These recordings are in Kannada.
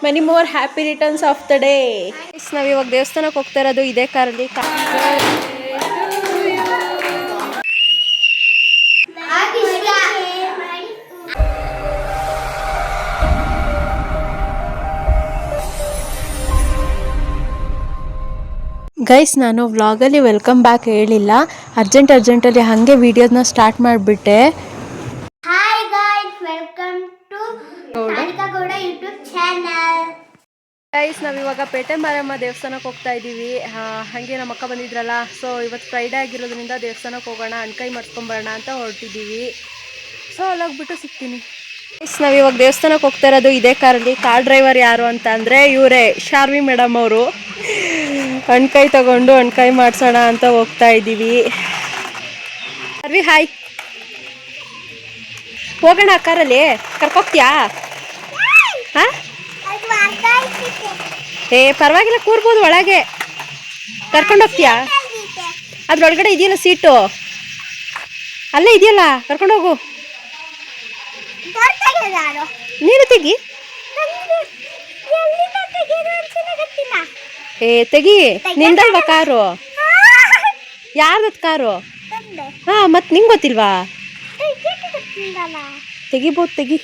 Many more happy returns of the day. ನಾವಿವಾಗ ದೇವಸ್ಥಾನಕ್ಕೆ ಹೋಗ್ತಾ ಇರೋದು ಇದೇ ಕಾರಲ್ಲಿ. ಗೈಸ್, ನಾನು ವ್ಲಾಗಲ್ಲಿ ವೆಲ್ಕಮ್ ಬ್ಯಾಕ್ ಹೇಳಿಲ್ಲ, ಅರ್ಜೆಂಟಲ್ಲಿ ಹಾಗೆ ವಿಡಿಯೋನ ಸ್ಟಾರ್ಟ್ ಮಾಡಿಬಿಟ್ಟೆ. Hi guys, welcome to Radhika Gowda YouTube channel. Guys, ನಾವಿವಾಗ ಪೇಟೆ ಮಾರಮ್ಮ ದೇವಸ್ಥಾನಕ್ಕೆ ಹೋಗ್ತಾ ಇದ್ದೀವಿ. ಹಾಗೆ ನಮ್ಮ ಅಕ್ಕ ಬಂದಿದ್ರಲ್ಲ, ಸೊ ಇವತ್ತು ಫ್ರೈಡೇ ಆಗಿರೋದ್ರಿಂದ ದೇವಸ್ಥಾನಕ್ಕೆ ಹೋಗೋಣ, ಅಣ್ಕೈ ಮಾಡಿಸ್ಕೊಂಬರೋಣ ಅಂತ ಹೊರಟಿದ್ದೀವಿ. ಸೊ ಅಲ್ಲೋಗ್ಬಿಟ್ಟು ಸಿಗ್ತೀನಿ. ಗೈಸ್, ನಾವಿವಾಗ ದೇವಸ್ಥಾನಕ್ಕೆ ಹೋಗ್ತಾ ಇರೋದು ಇದೇ ಕಾರಲ್ಲಿ. ಕಾರ್ ಡ್ರೈವರ್ ಯಾರು ಅಂತ ಅಂದರೆ ಇವರೇ, ಶಾರ್ವಿ ಮೇಡಮ್ ಅವರು. ಅಣ್ಕೈ ತಗೊಂಡು ಅಣ್ಕೈ ಮಾಡಿಸೋಣ ಅಂತ ಹೋಗ್ತಾ ಇದ್ದೀವಿ. ಶಾರ್ವಿ ಹಾಯ್. ಹೋಗೋಣ ಕಾರಲ್ಲಿ, ಕರ್ಕೋಗ್ತೀಯಾ? ಹಾಂ, ಪರವಾಗಿಲ್ಲ, ಕೂರ್ಬೋದು ಒಳಗೆ. ಕರ್ಕೊಂಡೋಗ್ತೀಯಾ? ಅದ್ರೊಳಗಡೆ ಇದೆಯಲ್ಲ ಸೀಟು, ಅಲ್ಲೇ ಇದೆಯಲ್ಲ, ಕರ್ಕೊಂಡೋಗು. ನೀನು ತೆಗಿ. ತೆಗಿ, ನಿಂದಲ್ವಾ ಕಾರು? ಯಾರ್ದತ್ ಕಾರು? ಹಾಂ, ಮತ್ತೆ ನಿಂಗೆ ಗೊತ್ತಿಲ್ವಾ? ತೆಗಿಬೋದು, ತೆಗಿ.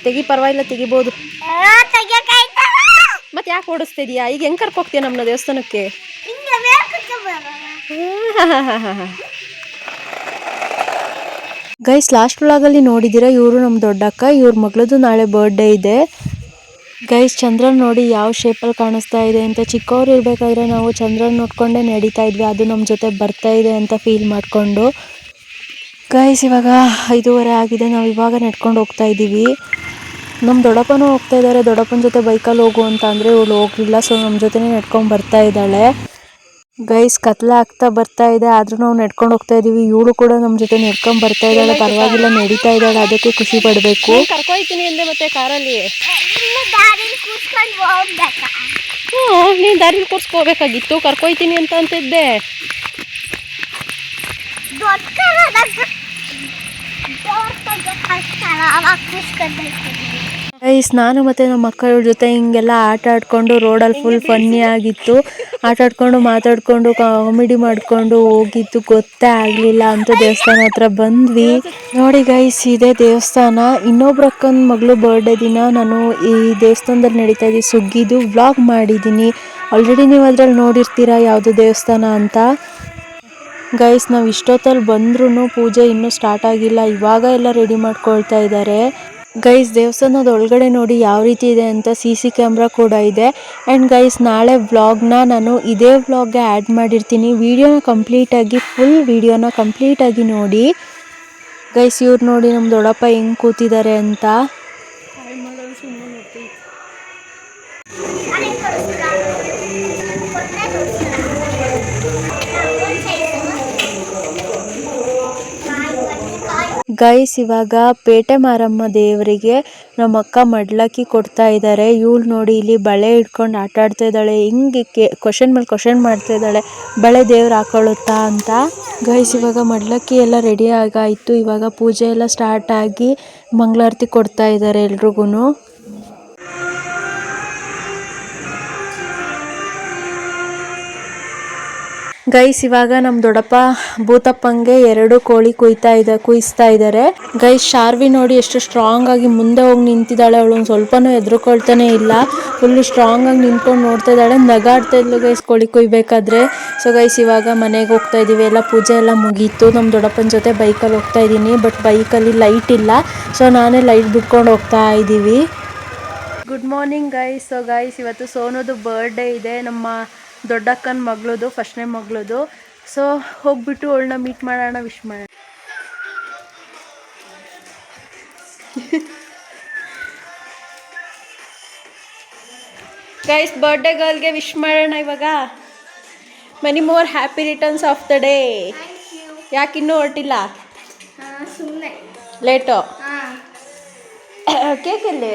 ತೆಗಿ, ಪರವಾಗಿಲ್ಲ, ತೆಗಿಬೋದು. ಮತ್ತೆ ಯಾಕೆ ಓಡಿಸ್ತಿದ್ಯಾ? ಈಗ ಹೆಂಗೆ ಕರ್ಕೋಗ್ತೀಯ ನಮ್ಮನ್ನ ದೇವಸ್ಥಾನಕ್ಕೆ? ಗೈಸ್, ಲಾಸ್ಟ್ ವ್ಲಾಗಲ್ಲಿ ನೋಡಿದ್ದೀರಾ, ಇವರು ನಮ್ಮ ದೊಡ್ಡಕ್ಕ, ಇವ್ರ ಮಗಳದು ನಾಳೆ ಬರ್ಡೇ ಇದೆ. ಗೈಸ್, ಚಂದ್ರನ್ ನೋಡಿ ಯಾವ ಶೇಪಲ್ಲಿ ಕಾಣಿಸ್ತಾ ಇದೆ ಅಂತ. ಚಿಕ್ಕವ್ರು ಇರಬೇಕಾದ್ರೆ ನಾವು ಚಂದ್ರನ್ ನೋಡ್ಕೊಂಡೇ ನಡೀತಾ ಇದ್ವಿ, ಅದು ನಮ್ಮ ಜೊತೆ ಬರ್ತಾ ಇದೆ ಅಂತ ಫೀಲ್ ಮಾಡಿಕೊಂಡು. ಗೈಸ್, ಇವಾಗ 5:30 ಆಗಿದೆ, ನಾವು ಇವಾಗ ನಡ್ಕೊಂಡು ಹೋಗ್ತಾ ಇದ್ದೀವಿ. ನಮ್ಮ ದೊಡ್ಡಪ್ಪನೂ ಹೋಗ್ತಾ ಇದ್ದಾರೆ. ದೊಡ್ಡಪ್ಪನ ಜೊತೆ ಬೈಕಲ್ಲಿ ಹೋಗು ಅಂತ ಅಂದರೆ ಇವಳು ಹೋಗಲಿಲ್ಲ, ಸೊ ನಮ್ಮ ಜೊತೆನೇ ನಡ್ಕೊಂಡು ಬರ್ತಾ ಇದ್ದಾಳೆ. ಗೈಸ್, ಕತ್ಲೆ ಆಗ್ತಾ ಬರ್ತಾ ಇದೆ, ಆದರೂ ನಾವು ನಡ್ಕೊಂಡು ಹೋಗ್ತಾ ಇದ್ದೀವಿ. ಇವಳು ಕೂಡ ನಮ್ಮ ಜೊತೆ ನಡ್ಕೊಂಡು ಬರ್ತಾ ಇದ್ದಾಳೆ, ಪರವಾಗಿಲ್ಲ ನಡೀತಾ ಇದ್ದಾಳೆ, ಅದಕ್ಕೆ ಖುಷಿ ಪಡಬೇಕು. ಕರ್ಕೊಯ್ತೀನಿ ಅಂದೆ ಮತ್ತೆ ಕಾರಲ್ಲಿ. ನೀನು ದಾರಿಲಿ ಕೂರ್ಸ್ಕೋಬೇಕಾಗಿತ್ತು, ಕರ್ಕೊಯ್ತೀನಿ ಅಂತ ಅಂತಿದ್ದೆ. ಗೈಸ್, ನಾನು ಮತ್ತು ನಮ್ಮ ಮಕ್ಕಳ ಜೊತೆ ಹಿಂಗೆಲ್ಲ ಆಟ ಆಡ್ಕೊಂಡು ರೋಡಲ್ಲಿ ಫುಲ್ ಫನ್ನಿ ಆಗಿತ್ತು. ಆಟ ಆಡ್ಕೊಂಡು ಮಾತಾಡ್ಕೊಂಡು ಕಾಮಿಡಿ ಮಾಡಿಕೊಂಡು ಹೋಗಿದ್ದು ಗೊತ್ತೇ ಆಗಲಿಲ್ಲ ಅಂತ ದೇವಸ್ಥಾನ ಹತ್ರ ಬಂದ್ವಿ. ನೋಡಿ ಗೈಸ್, ಇದೇ ದೇವಸ್ಥಾನ. ಇನ್ನೊಬ್ರ ಅಕ್ಕನ ಮಗಳು ಬರ್ಡೇ ದಿನ ನಾನು ಈ ದೇವಸ್ಥಾನದಲ್ಲಿ ನಡೀತಾ ಇದ್ದೀವಿ ಸುಗ್ಗಿದು ವ್ಲಾಗ್ ಮಾಡಿದ್ದೀನಿ. ಆಲ್ರೆಡಿ ನೀವು ಅದ್ರಲ್ಲಿ ನೋಡಿರ್ತೀರಾ ಯಾವುದು ದೇವಸ್ಥಾನ ಅಂತ. ಗೈಸ್, ನಾವು ಇಷ್ಟೊತ್ತಲ್ಲಿ ಬಂದ್ರೂ ಪೂಜೆ ಇನ್ನೂ ಸ್ಟಾರ್ಟ್ ಆಗಿಲ್ಲ, ಇವಾಗ ಎಲ್ಲ ರೆಡಿ ಮಾಡ್ಕೊಳ್ತಾ ಇದ್ದಾರೆ. ಗೈಸ್, ದೇವಸ್ಥಾನದ ಒಳಗಡೆ ನೋಡಿ ಯಾವ ರೀತಿ ಇದೆ ಅಂತ. CC ಕ್ಯಾಮ್ರಾ ಕೂಡ ಇದೆ. ಆ್ಯಂಡ್ ಗೈಸ್, ನಾಳೆ ವ್ಲಾಗ್ನ ನಾನು ಇದೇ ವ್ಲಾಗ್ಗೆ ಆ್ಯಡ್ ಮಾಡಿರ್ತೀನಿ. ವಿಡಿಯೋನ ಕಂಪ್ಲೀಟಾಗಿ, ಫುಲ್ ವಿಡಿಯೋನ ಕಂಪ್ಲೀಟಾಗಿ ನೋಡಿ. ಗೈಸ್, ಇವ್ರು ನೋಡಿ ನಮ್ಮ ದೊಡ್ಡಪ್ಪ ಹೆಂಗೆ ಕೂತಿದ್ದಾರೆ ಅಂತ. ಗೈಸ್, ಇವಾಗ ಪೇಟೆ ಮಾರಮ್ಮ ದೇವರಿಗೆ ನಮ್ಮ ಅಕ್ಕ ಮಡ್ಲಕ್ಕಿ ಕೊಡ್ತಾ ಇದ್ದಾರೆ. ಇವಳು ನೋಡಿ ಇಲ್ಲಿ ಬಳೆ ಇಟ್ಕೊಂಡು ಆಟ ಆಡ್ತಾ ಇದ್ದಾಳೆ. ಹಿಂಗೆ ಕ್ವಶನ್ ಮೇಲೆ ಕ್ವಶನ್ ಮಾಡ್ತಾ ಇದ್ದಾಳೆ, ಬಳೆ ದೇವ್ರು ಹಾಕೊಳ್ಳುತ್ತಾ ಅಂತ. ಗೈಸ್, ಇವಾಗ ಮಡ್ಲಕ್ಕಿ ಎಲ್ಲ ರೆಡಿ ಆಗಾಯಿತು. ಇವಾಗ ಪೂಜೆ ಎಲ್ಲ ಸ್ಟಾರ್ಟ್ ಆಗಿ ಮಂಗಳಾರತಿ ಕೊಡ್ತಾ ಇದ್ದಾರೆ ಎಲ್ರಿಗೂ. ಗೈಸ್, ಇವಾಗ ನಮ್ಮ ದೊಡ್ಡಪ್ಪ ಭೂತಪ್ಪಂಗೆ 2 ಕೋಳಿ ಕುಯಿಸ್ತಾ ಇದ್ದಾರೆ. ಗೈಸ್, ಶಾರ್ವಿ ನೋಡಿ ಎಷ್ಟು ಸ್ಟ್ರಾಂಗ್ ಆಗಿ ಮುಂದೆ ಹೋಗಿ ನಿಂತಿದ್ದಾಳೆ. ಅವಳು ಒಂದು ಸ್ವಲ್ಪನೂ ಹೆದರ್ಕೊಳ್ತಾನೆ ಇಲ್ಲ, ಫುಲ್ಲು ಸ್ಟ್ರಾಂಗ್ ಆಗಿ ನಿಂತ್ಕೊಂಡು ನೋಡ್ತಾ ಇದ್ದಾಳೆ. ನಗಾಡ್ತಾ ಇದ್ಲು ಗೈಸ್ ಕೋಳಿ ಕುಯ್ಬೇಕಾದ್ರೆ. ಸೊ ಗೈಸ್, ಇವಾಗ ಮನೆಗೆ ಹೋಗ್ತಾ ಇದ್ದೀವಿ. ಎಲ್ಲ ಪೂಜೆ ಎಲ್ಲ ಮುಗೀತು. ನಮ್ಮ ದೊಡ್ಡಪ್ಪನ ಜೊತೆ ಬೈಕಲ್ಲಿ ಹೋಗ್ತಾ ಇದ್ದೀನಿ, ಬಟ್ ಬೈಕಲ್ಲಿ ಲೈಟ್ ಇಲ್ಲ, ಸೊ ನಾನೇ ಲೈಟ್ ಬಿಟ್ಕೊಂಡು ಹೋಗ್ತಾ ಇದ್ದೀವಿ. Good morning guys. So guys, ಇವತ್ತು ಸೋನುದು ಬರ್ಡೇ ಇದೆ, ನಮ್ಮ ದೊಡ್ಡಕ್ಕನ ಮಗಳದು, ಫಸ್ಟ್ನೇ ಮಗಳದು. ಸೊ ಹೋಗ್ಬಿಟ್ಟು ಅವಳನ್ನ ಮೀಟ್ ಮಾಡೋಣ, ವಿಶ್ ಮಾಡೋಣ. ಗೈಸ್, ಬರ್ಡೇ ಗರ್ಲ್ಗೆ ವಿಶ್ ಮಾಡೋಣ ಇವಾಗ. Many more happy returns of the day. ಯಾಕೆ ಇನ್ನೂ ಹೊರಟಿಲ್ಲ? ಸುಮ್ಮನೆ ಲೇಟು. ಕೇಕ್ ಎಲ್ಲಿ?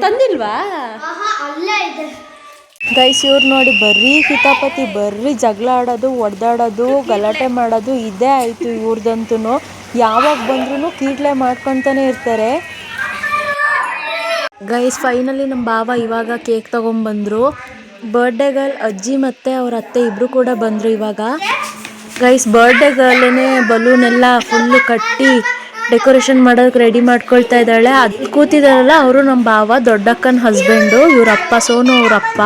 ತಂದಿಲ್ವಾ? ಗೈಸ್, ಇವ್ರು ನೋಡಿ ಬರ್ರಿ ಕಿತಾಪತಿ, ಬರ್ರಿ ಜಗಳ ಆಡೋದು, ಒಡೆದಾಡೋದು, ಗಲಾಟೆ ಮಾಡೋದು ಇದೇ ಆಯಿತು ಇವ್ರದಂತೂ. ಯಾವಾಗ ಬಂದ್ರೂ ಕೀಟ್ಲೆ ಮಾಡ್ಕೊತಾನೆ ಇರ್ತಾರೆ. ಗೈಸ್ ಫೈನಲಿ ನಮ್ಮ ಬಾವ ಇವಾಗ ಕೇಕ್ ತೊಗೊಂಬಂದರು. ಬರ್ಡೇ ಗರ್ಲ್ ಅಜ್ಜಿ ಮತ್ತು ಅವ್ರ ಅತ್ತೆ ಇಬ್ಬರು ಕೂಡ ಬಂದರು ಇವಾಗ. ಗೈಸ್ ಬರ್ಡೇ ಗರ್ಲೇನೆ ಬಲೂನ್ ಎಲ್ಲ ಫುಲ್ಲು ಕಟ್ಟಿ ಡೆಕೋರೇಷನ್ ಮಾಡೋದಕ್ಕೆ ರೆಡಿ ಮಾಡ್ಕೊಳ್ತಾ ಇದ್ದಾಳೆ. ಅದು ಕೂತಿದಾರಲ್ಲ ಅವರು ನಮ್ಮ ಬಾವ, ದೊಡ್ಡಕ್ಕನ ಹಸ್ಬೆಂಡು, ಇವರಪ್ಪ ಸೋನು ಅವರಪ್ಪ.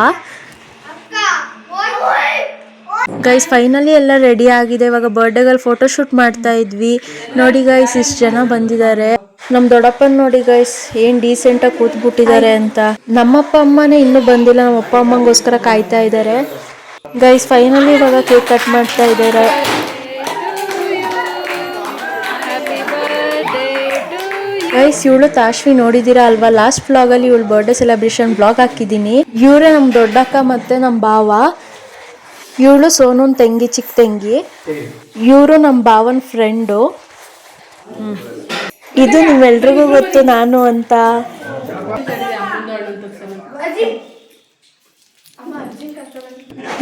ಗೈಸ್ ಫೈನಲಿ ಎಲ್ಲ ರೆಡಿ ಆಗಿದೆ. ಇವಾಗ ಬರ್ಡೇಗಲ್ಲಿ ಫೋಟೋಶೂಟ್ ಮಾಡ್ತಾ ಇದ್ವಿ. ನೋಡಿ ಗೈಸ್ ಇಷ್ಟು ಜನ ಬಂದಿದ್ದಾರೆ. ನಮ್ಮ ದೊಡ್ಡಪ್ಪನ ನೋಡಿ ಗೈಸ್ ಏನು ಡೀಸೆಂಟಾಗಿ ಕೂತ್ಬಿಟ್ಟಿದ್ದಾರೆ ಅಂತ. ನಮ್ಮಪ್ಪ ಅಮ್ಮನೇ ಇನ್ನೂ ಬಂದಿಲ್ಲ, ನಮ್ಮ ಅಪ್ಪ ಅಮ್ಮಂಗೋಸ್ಕರ ಕಾಯ್ತಾ ಇದ್ದಾರೆ. ಗೈಸ್ ಫೈನಲಿ ಇವಾಗ ಕೇಕ್ ಕಟ್ ಮಾಡ್ತಾ ಇದ್ದಾರೆ. ಗೈಸ್ ಇವಳು ತಾಶ್ವಿ ನೋಡಿದ್ದೀರಾ ಅಲ್ವಾ, ಲಾಸ್ಟ್ ವ್ಲಾಗಲ್ಲಿ ಇವಳು ಬರ್ಡೇ ಸೆಲೆಬ್ರೇಷನ್ ವ್ಲಾಗ್ ಹಾಕಿದ್ದೀನಿ. ಇವರೇ ನಮ್ಮ ದೊಡ್ಡಕ್ಕ ಮತ್ತು ನಮ್ಮ ಭಾವ. ಇವಳು ಸೋನುನ್ ತಂಗಿ, ಚಿಕ್ಕ ತಂಗಿ. ಇವರು ನಮ್ಮ ಭಾವನ ಫ್ರೆಂಡು. ಇದು ನಿಮ್ಮೆಲ್ರಿಗೂ ಗೊತ್ತು ನಾನು ಅಂತ.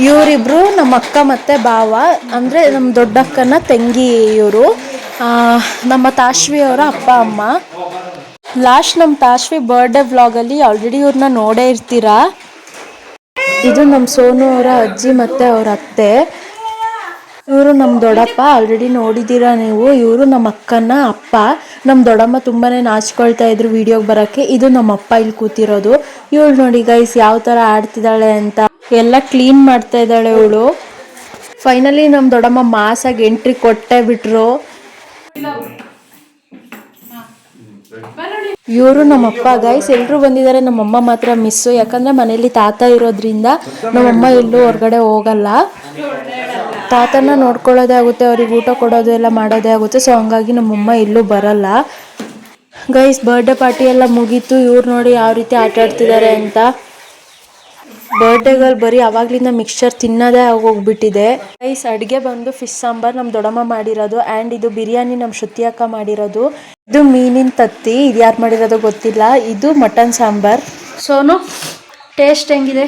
ಇವರಿಬ್ರು ನಮ್ಮ ಅಕ್ಕ ಮತ್ತು ಭಾವ, ಅಂದರೆ ನಮ್ಮ ದೊಡ್ಡಕ್ಕನ ತಂಗಿ ಇವರು. ನಮ್ಮ ತಾಶ್ವಿ ಅವರ ಅಪ್ಪ ಅಮ್ಮ. ಲಾಸ್ಟ್ ನಮ್ಮ ತಾಶ್ವಿ ಬರ್ಡೇ ವ್ಲಾಗಲ್ಲಿ ಆಲ್ರೆಡಿ ಇವ್ರನ್ನ ನೋಡೇ ಇರ್ತೀರಾ. ಇದು ನಮ್ಮ ಸೋನು ಅವರ ಅಜ್ಜಿ ಮತ್ತು ಅವ್ರ ಅತ್ತೆ. ಇವರು ನಮ್ಮ ದೊಡ್ಡಪ್ಪ, ಆಲ್ರೆಡಿ ನೋಡಿದ್ದೀರಾ ನೀವು. ಇವರು ನಮ್ಮ ಅಕ್ಕನ ಅಪ್ಪ. ನಮ್ಮ ದೊಡ್ಡಮ್ಮ ತುಂಬಾ ನಾಚ್ಕೊಳ್ತಾ ಇದ್ರು ವಿಡಿಯೋಗೆ ಬರೋಕ್ಕೆ. ಇದು ನಮ್ಮ ಅಪ್ಪ ಇಲ್ಲಿ ಕೂತಿರೋದು. ಇವಳು ನೋಡಿ ಗೈಸ್ ಯಾವ ಥರ ಆಡ್ತಿದ್ದಾಳೆ ಅಂತ. ಎಲ್ಲ ಕ್ಲೀನ್ ಮಾಡ್ತಾ ಇದ್ದಾಳೆ ಇವಳು. ಫೈನಲಿ ನಮ್ಮ ದೊಡ್ಡಮ್ಮ ಮಾಸಾಗಿ ಎಂಟ್ರಿ ಕೊಟ್ಟೇ ಬಿಟ್ರು. ಇವರು ನಮ್ಮಪ್ಪ. ಗೈಸ್ ಎಲ್ಲರೂ ಬಂದಿದ್ದಾರೆ, ನಮ್ಮಮ್ಮ ಮಾತ್ರ ಮಿಸ್ಸು. ಯಾಕಂದರೆ ಮನೇಲಿ ತಾತ ಇರೋದ್ರಿಂದ ನಮ್ಮಮ್ಮ ಎಲ್ಲೂ ಹೊರಗಡೆ ಹೋಗಲ್ಲ. ತಾತನ ನೋಡ್ಕೊಳ್ಳೋದೇ ಆಗುತ್ತೆ, ಅವ್ರಿಗೆ ಊಟ ಕೊಡೋದು ಎಲ್ಲ ಮಾಡೋದೇ ಆಗುತ್ತೆ. ಸೊ ಹಂಗಾಗಿ ನಮ್ಮಮ್ಮ ಎಲ್ಲೂ ಬರಲ್ಲ. ಗೈಸ್ ಬರ್ಡೇ ಪಾರ್ಟಿ ಎಲ್ಲ ಮುಗೀತು. ಇವ್ರು ನೋಡಿ ಯಾವ ರೀತಿ ಆಟ ಆಡ್ತಿದ್ದಾರೆ ಅಂತ. ಬರ್ಡೇಗಳು ಬರೀ ಅವಾಗ್ಲಿಂದ ಮಿಕ್ಸ್ಚರ್ ತಿನ್ನೋದೇ ಆಗೋಗ್ಬಿಟ್ಟಿದೆ. ಗೈಸ್ ಅಡುಗೆ ಬಂದು ಫಿಶ್ ಸಾಂಬಾರ್ ನಮ್ಮ ದೊಡ್ಡಮ್ಮ ಮಾಡಿರೋದು. ಆ್ಯಂಡ್ ಇದು ಬಿರಿಯಾನಿ ನಮ್ಮ ಶ್ರುತಿ ಅಕ್ಕ ಮಾಡಿರೋದು. ಇದು ಮೀನಿನ ತತ್ತಿ, ಇದು ಯಾರು ಮಾಡಿರೋದು ಗೊತ್ತಿಲ್ಲ. ಇದು ಮಟನ್ ಸಾಂಬಾರ್. ಸೋನು ಟೇಸ್ಟ್ ಹೆಂಗಿದೆ?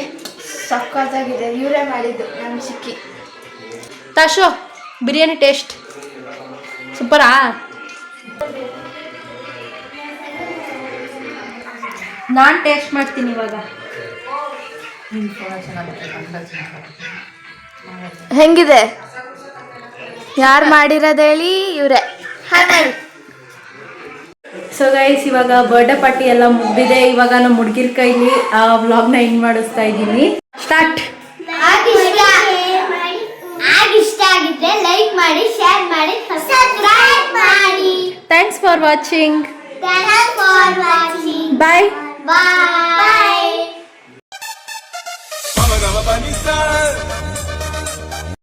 ಸಕ್ಕತ್ತಾಗಿದೆ, ಇವರೇ ಮಾಡಿದ್ದು ನಮ್ಮ ಚಿಕ್ಕಿ. ತಾಶು ಬಿರಿಯಾನಿ ಟೇಸ್ಟ್ ಸೂಪರಾ? ನಾನು ಟೇಸ್ಟ್ ಮಾಡ್ತೀನಿ ಇವಾಗ. ಹೆಂಗಿದೆ? ಯಾರು ಮಾಡಿರೋದು ಹೇಳಿ? ಇವರೇ. ಸೊ ಗೈಸ್ ಇವಾಗ ಬರ್ಡೇ ಪಾರ್ಟಿ ಎಲ್ಲ ಮುಗಿದಿದೆ. ಇವಾಗ ನಮ್ಮ ಹುಡುಗಿರ ಕೈಲಿ ಆ ವ್ಲಾಗ್ನ ಎಂಡ್ ಮಾಡಿಸ್ತಾ ಇದ್ದೀನಿ. ಸ್ಟಾರ್ಟ್. ಇಷ್ಟ ಆಗಿದ್ರೆ ಲೈಕ್ ಮಾಡಿ, ಶೇರ್ ಮಾಡಿ, ಸಬ್ಸ್ಕ್ರೈಬ್ ಮಾಡಿ. Thanks for watching. Bye. Bye.